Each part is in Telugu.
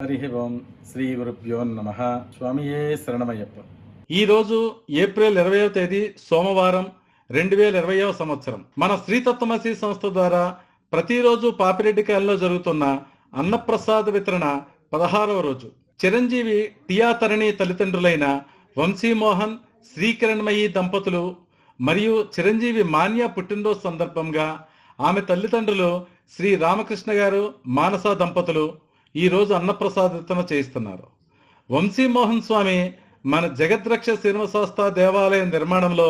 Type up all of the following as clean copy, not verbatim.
హరి ఓం శ్రీ గురుభ్యో నమ. స్వామియే శరణమయ్యప్ప. ఈరోజు ఏప్రిల్ 20వ తేదీ సోమవారం 2020వ సంవత్సరం. మన శ్రీతత్వమసి సంస్థ ద్వారా ప్రతిరోజు పాపిరెడ్డికాయల్లో జరుగుతున్న అన్నప్రసాద వితరణ 16వ రోజు. చిరంజీవి టియా తరణి తల్లిదండ్రులైన వంశీమోహన్ శ్రీకిరణ్మయి దంపతులు మరియు చిరంజీవి మాన్య పుట్టినరోజు సందర్భంగా ఆమె తల్లిదండ్రులు శ్రీ రామకృష్ణ గారు మానస దంపతులు ఈ రోజు అన్నప్రసాద వితరణ చేయిస్తున్నారు. వంశీమోహన్ స్వామి మన జగద్రక్ష శ్రీనివాస దేవాలయం నిర్మాణంలో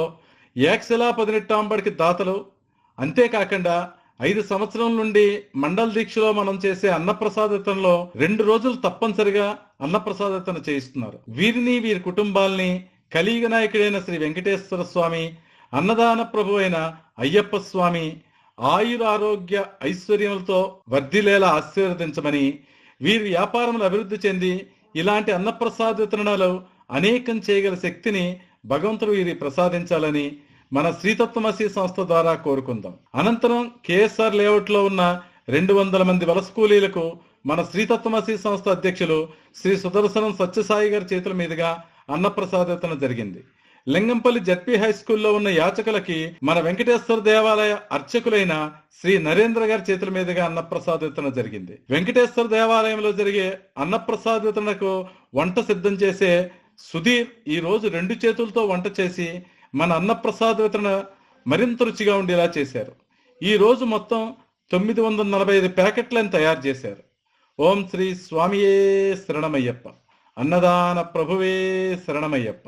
ఏకశిలా 18 దాతలు. అంతేకాకుండా 5 సంవత్సరం నుండి మండల దీక్షలో మనం చేసే అన్నప్రసాద వితరణలో 2 రోజులు తప్పనిసరిగా అన్నప్రసాద వితరణ చేయిస్తున్నారు. వీరిని వీరి కుటుంబాల్ని కలియుగ నాయకుడైన శ్రీ వెంకటేశ్వర స్వామి, అన్నదాన ప్రభు అయిన అయ్యప్ప స్వామి ఆయురారోగ్య ఐశ్వర్యములతో వర్ధిల్లేలా ఆశీర్వదించమని, వీరి వ్యాపారములు అభివృద్ధి చెంది ఇలాంటి అన్నప్రసాద వితరణలు అనేకం చేయగల శక్తిని భగవంతుడు వీరి ప్రసాదించాలని మన శ్రీతత్వమసి సంస్థ ద్వారా కోరుకుందాం. అనంతరం కేఎస్ఆర్ లేఅవుట్ లో ఉన్న 200 మంది వలస కూలీలకు మన శ్రీతత్వమసి సంస్థ అధ్యక్షులు శ్రీ సుదర్శనం సత్యసాయి గారి చేతుల మీదుగా అన్నప్రసాద వితరణ జరిగింది. లింగంపల్లి జడ్పీ హై స్కూల్లో ఉన్న యాచకులకి మన వెంకటేశ్వర దేవాలయ అర్చకులైన శ్రీ నరేంద్ర గారి చేతుల మీదుగా అన్నప్రసాద వితరణ జరిగింది. వెంకటేశ్వర దేవాలయంలో జరిగే అన్నప్రసాద వితరణకు వంట సిద్ధం చేసే సుధీర్ ఈ రోజు 2 చేతులతో వంట చేసి మన అన్నప్రసాద వితరణ మరింత రుచిగా ఉండేలా చేశారు. ఈ రోజు మొత్తం 945 ప్యాకెట్లను తయారు చేశారు. ఓం శ్రీ స్వామియే శరణమయ్యప్ప. అన్నదాన ప్రభువే శరణమయ్యప్ప.